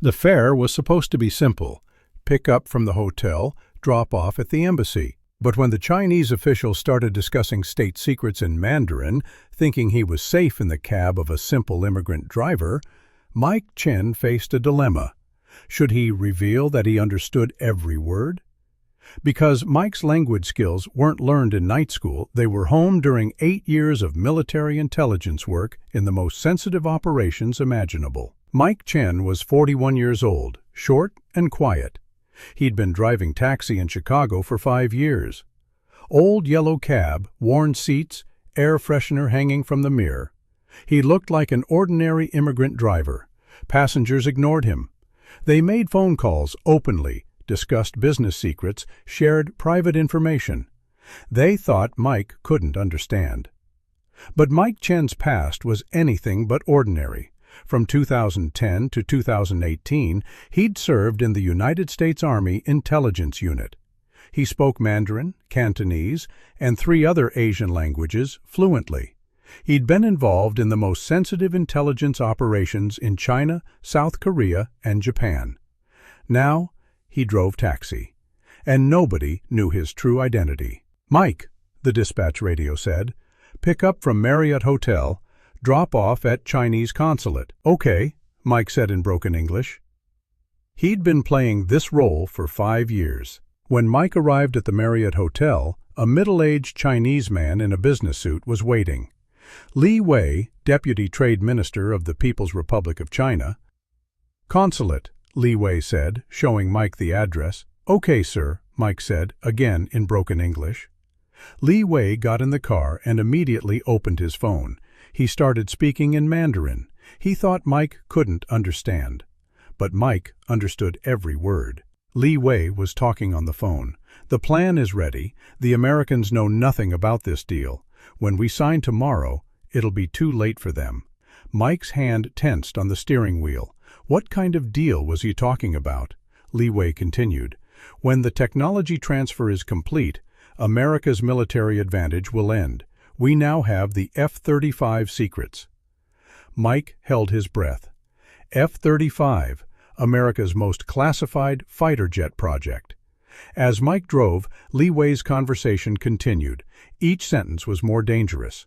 The fare was supposed to be simple: pick up from the hotel, drop off at the embassy. But when the Chinese official started discussing state secrets in Mandarin, thinking he was safe in the cab of a simple immigrant driver, Chen faced a dilemma. Should he reveal that he understood every word? Because Mike's language skills weren't learned in night school, they were honed during 8 years of military intelligence work in the most sensitive operations imaginable. Chen was 41 years old, short and quiet. He'd been driving taxi in Chicago for 5 years. Old yellow cab, worn seats, air freshener hanging from the mirror. He looked like an ordinary immigrant driver. Passengers ignored him. They made phone calls openly, discussed business secrets, shared private information. They thought Mike couldn't understand. But Chen's past was anything but ordinary. From 2010 to 2018, he'd served in the United States Army Intelligence Unit. He spoke Mandarin, Cantonese, and 3 other Asian languages fluently. He'd been involved in the most sensitive intelligence operations in China, South Korea, and Japan. Now, he drove taxi, and nobody knew his true identity. "Mike," the dispatch radio said, "pick up from Marriott Hotel, drop off at Chinese consulate." "Okay," Mike said in broken English. He'd been playing this role for 5 years. When Mike arrived at the Marriott Hotel, a middle-aged Chinese man in a business suit was waiting. Li Wei, Deputy Trade Minister of the People's Republic of China. "Consulate," Li Wei said, showing Mike the address. "Okay, sir," Mike said, again in broken English. Li Wei got in the car and immediately opened his phone. He started speaking in Mandarin. He thought Mike couldn't understand. But Mike understood every word. Li Wei was talking on the phone. "The plan is ready. The Americans know nothing about this deal. When we sign tomorrow, it'll be too late for them." Mike's hand tensed on the steering wheel. What kind of deal was he talking about? Li Wei continued. "When the technology transfer is complete, America's military advantage will end. We now have the F-35 secrets." Mike held his breath. F-35, America's most classified fighter jet project. As Mike drove, Li Wei's conversation continued. Each sentence was more dangerous.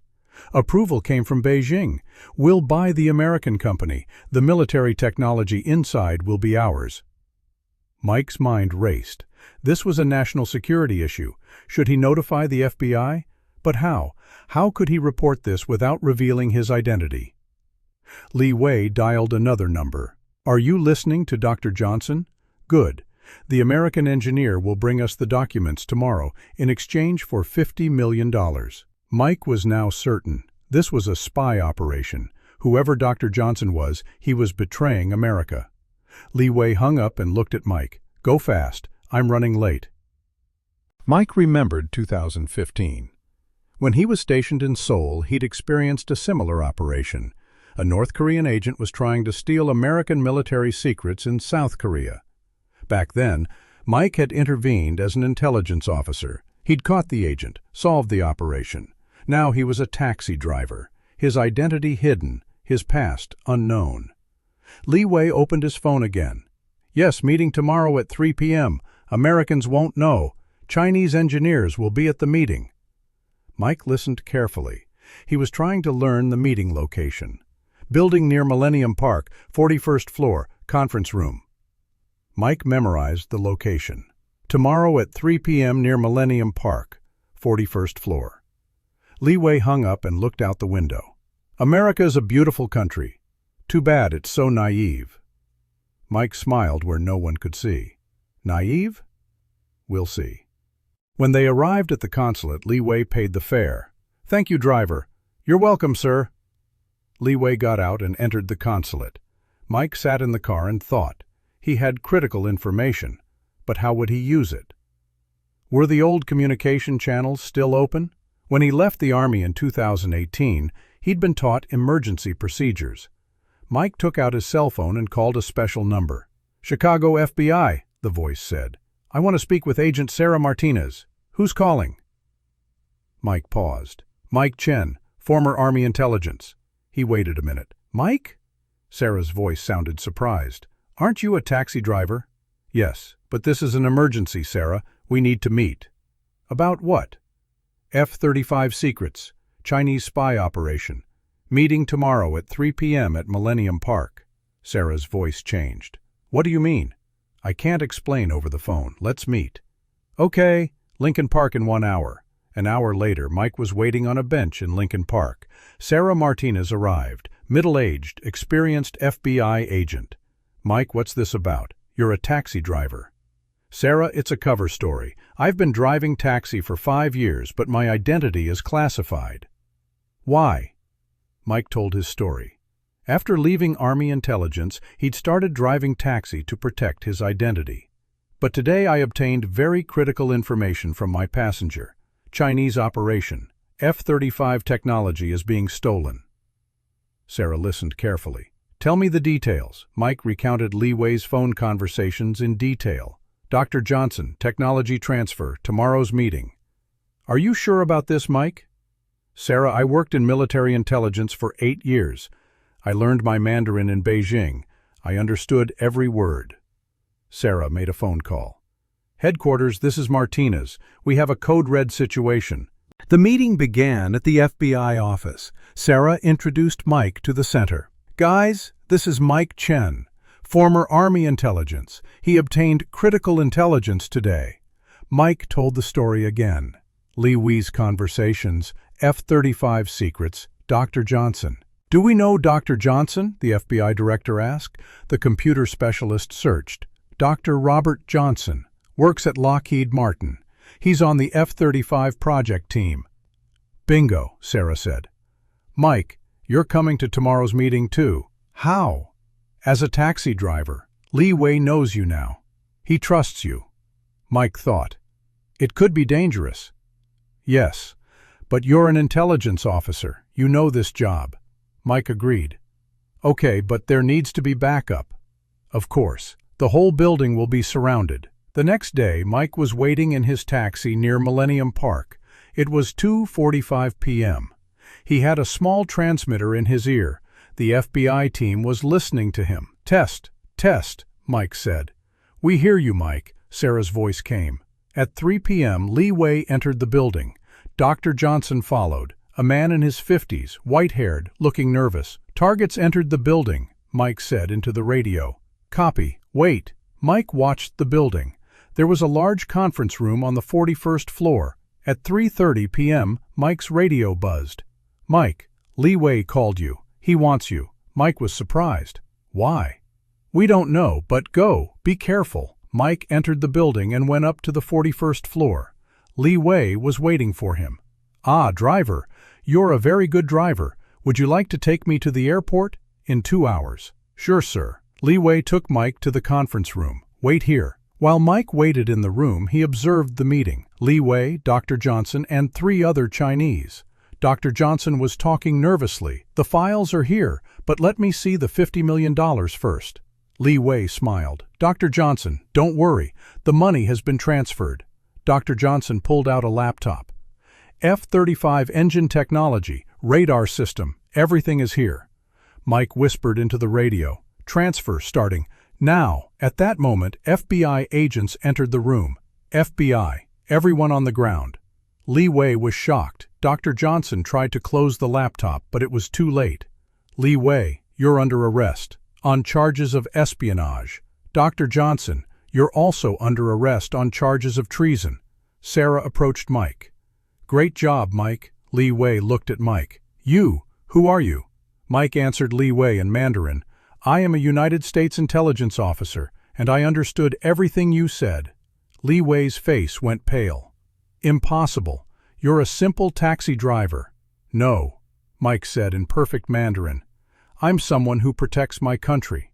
Approval came from Beijing. "We'll buy the American company. The military technology inside will be ours." Mike's mind raced. This was a national security issue. Should he notify the FBI? But how? How could he report this without revealing his identity? Li Wei dialed another number. "Are you listening to Dr. Johnson? Good. The American engineer will bring us the documents tomorrow in exchange for $50 million. Mike was now certain. This was a spy operation. Whoever Dr. Johnson was, he was betraying America. Li Wei hung up and looked at Mike. "Go fast. I'm running late." Mike remembered 2015. When he was stationed in Seoul, he'd experienced a similar operation. A North Korean agent was trying to steal American military secrets in South Korea. Back then, Mike had intervened as an intelligence officer. He'd caught the agent, solved the operation. Now he was a taxi driver, his identity hidden, his past unknown. Li Wei opened his phone again. "Yes, meeting tomorrow at 3 p.m. Americans won't know. Chinese engineers will be at the meeting." Mike listened carefully. He was trying to learn the meeting location. "Building near Millennium Park, 41st floor, conference room." Mike memorized the location. "Tomorrow at 3 p.m. near Millennium Park, 41st floor." Li Wei hung up and looked out the window. "America's a beautiful country. Too bad it's so naive." Mike smiled where no one could see. "Naive? We'll see." When they arrived at the consulate, Li Wei paid the fare. "Thank you, driver." "You're welcome, sir." Li Wei got out and entered the consulate. Mike sat in the car and thought. He had critical information, but how would he use it? Were the old communication channels still open? When he left the Army in 2018, he'd been taught emergency procedures. Mike took out his cell phone and called a special number. "Chicago FBI," the voice said. "I want to speak with Agent Sarah Martinez. Who's calling?" Mike paused. Chen, former Army intelligence." He waited a minute. "Mike?" Sarah's voice sounded surprised. Aren't you a taxi driver? Yes, but this is an emergency, Sarah. We need to meet. About what? F-35 secrets, Chinese spy operation. Meeting tomorrow at 3 p.m. at Millennium Park. Sarah's voice changed. What do you mean? I can't explain over the phone. Let's meet. Okay, Lincoln Park in 1 hour. An hour later, Mike was waiting on a bench in Lincoln Park. Sarah Martinez arrived, middle-aged, experienced FBI agent. Mike, what's this about? You're a taxi driver. Sarah, it's a cover story. I've been driving taxi for 5 years, but my identity is classified. Why? Mike told his story. After leaving Army intelligence, he'd started driving taxi to protect his identity. But today I obtained very critical information from my passenger. Chinese operation. F-35 technology is being stolen. Sarah listened carefully. Tell me the details. Mike recounted Li Wei's phone conversations in detail. Dr. Johnson, technology transfer, tomorrow's meeting. Are you sure about this, Mike? Sarah, I worked in military intelligence for 8 years. I learned my Mandarin in Beijing. I understood every word. Sarah made a phone call. Headquarters, this is Martinez. We have a code red situation. The meeting began at the FBI office. Sarah introduced Mike to the center. Guys, this is Mike Chen, former Army intelligence. He obtained critical intelligence today. Mike told the story again. Li Wei's conversations, F-35 secrets, Dr. Johnson. Do we know Dr. Johnson? The FBI director asked. The computer specialist searched. Dr. Robert Johnson works at Lockheed Martin. He's on the F-35 project team. Bingo, Sarah said. Mike, you're coming to tomorrow's meeting too. How? As a taxi driver. Li Wei knows you now. He trusts you. Mike thought. It could be dangerous. Yes, but you're an intelligence officer. You know this job. Mike agreed. Okay, but there needs to be backup. Of course, the whole building will be surrounded. The next day, Mike was waiting in his taxi near Millennium Park. It was 2:45 p.m. He had a small transmitter in his ear. The FBI team was listening to him. Test, test, Mike said. We hear you, Mike, Sarah's voice came. At 3 p.m., Li Wei entered the building. Dr. Johnson followed, a man in his 50s, white-haired, looking nervous. Targets entered the building, Mike said into the radio. Copy. Wait. Mike watched the building. There was a large conference room on the 41st floor. At 3:30 p.m., Mike's radio buzzed. Mike, Li Wei called you. He wants you. Mike was surprised. Why? We don't know, but go. Be careful. Mike entered the building and went up to the 41st floor. Li Wei was waiting for him. Ah, driver. You're a very good driver. Would you like to take me to the airport? In 2 hours. Sure, sir. Li Wei took Mike to the conference room. Wait here. While Mike waited in the room, he observed the meeting. Li Wei, Dr. Johnson, and 3 other Chinese. Dr. Johnson was talking nervously. The files are here, but let me see the $50 million first. Li Wei smiled. Dr. Johnson, don't worry. The money has been transferred. Dr. Johnson pulled out a laptop. F-35 engine technology, radar system, everything is here. Mike whispered into the radio. Transfer starting. Now, at that moment, FBI agents entered the room. FBI, everyone on the ground. Li Wei was shocked. Dr. Johnson tried to close the laptop, but it was too late. Li Wei, you're under arrest, on charges of espionage. Dr. Johnson, you're also under arrest on charges of treason. Sarah approached Mike. Great job, Mike. Li Wei looked at Mike. You, who are you? Mike answered Li Wei in Mandarin. I am a United States intelligence officer, and I understood everything you said. Li Wei's face went pale. Impossible. You're a simple taxi driver. No, Mike said in perfect Mandarin. I'm someone who protects my country.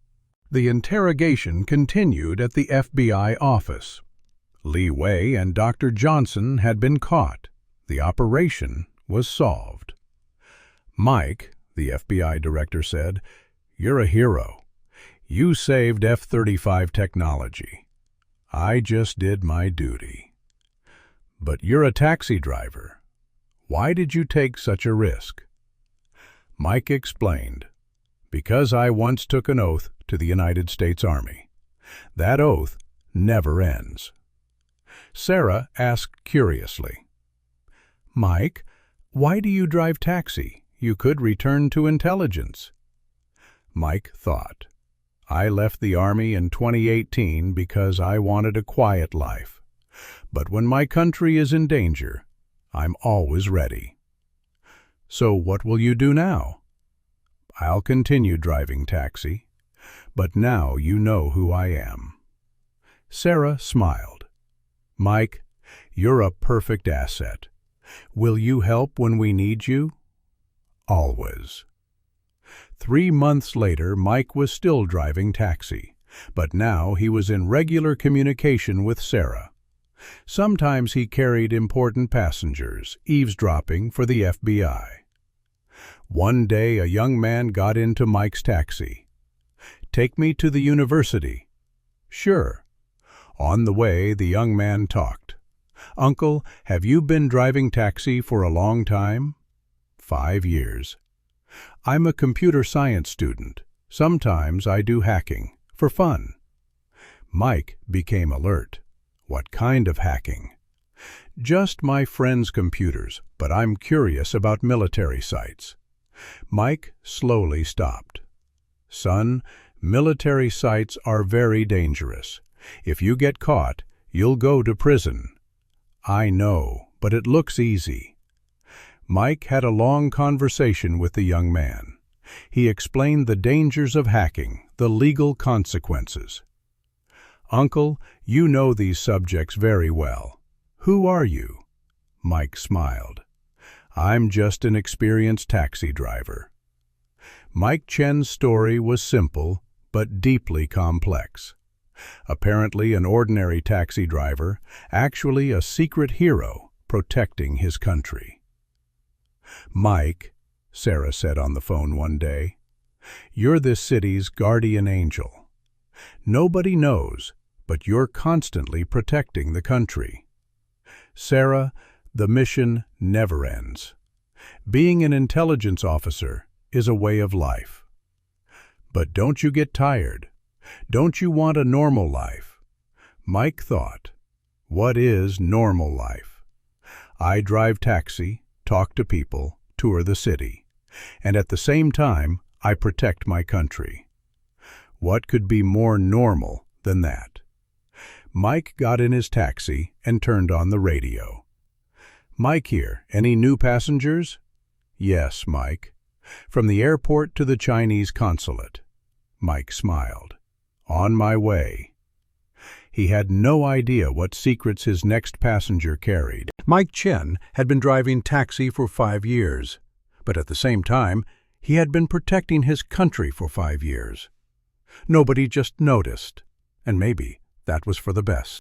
The interrogation continued at the FBI office. Li Wei and Dr. Johnson had been caught. The operation was solved. Mike, the FBI director said, you're a hero. You saved F-35 technology. I just did my duty. But you're a taxi driver. Why did you take such a risk? Mike explained. Because I once took an oath to the United States Army. That oath never ends. Sarah asked curiously, "Mike, why do you drive taxi? You could return to intelligence." Mike thought, "I left the Army in 2018 because I wanted a quiet life. But when my country is in danger, I'm always ready." "So what will you do now?" "I'll continue driving taxi, but now you know who I am." Sarah smiled. "Mike, you're a perfect asset. Will you help when we need you?" "Always." 3 months later, Mike was still driving taxi, but now he was in regular communication with Sarah. Sometimes he carried important passengers, eavesdropping for the FBI. One day a young man got into Mike's taxi. "Take me to the university." "Sure." On the way, the young man talked. "Uncle, have you been driving taxi for a long time?" 5 years. "I'm a computer science student. Sometimes I do hacking, for fun." Mike became alert. "What kind of hacking?" "Just my friends' computers, but I'm curious about military sites." Mike slowly stopped. "Son, military sites are very dangerous. If you get caught, you'll go to prison." "I know, but it looks easy." Mike had a long conversation with the young man. He explained the dangers of hacking, the legal consequences. "Uncle, you know these subjects very well. Who are you?" Mike smiled. "I'm just an experienced taxi driver." Mike Chen's story was simple, but deeply complex. Apparently an ordinary taxi driver, actually a secret hero protecting his country. "Mike," Sarah said on the phone one day, "you're this city's guardian angel. Nobody knows, but you're constantly protecting the country." "Sarah, the mission never ends. Being an intelligence officer is a way of life." "But don't you get tired? Don't you want a normal life?" Mike thought, "What is normal life?" "I drive taxi, talk to people, tour the city, and at the same time, I protect my country. What could be more normal than that?" Mike got in his taxi and turned on the radio. "Mike here. Any new passengers?" "Yes, Mike. From the airport to the Chinese consulate." Mike smiled. "On my way." He had no idea what secrets his next passenger carried. Mike Chen had been driving taxi for 5 years, but at the same time, he had been protecting his country for 5 years. Nobody just noticed, and maybe that was for the best.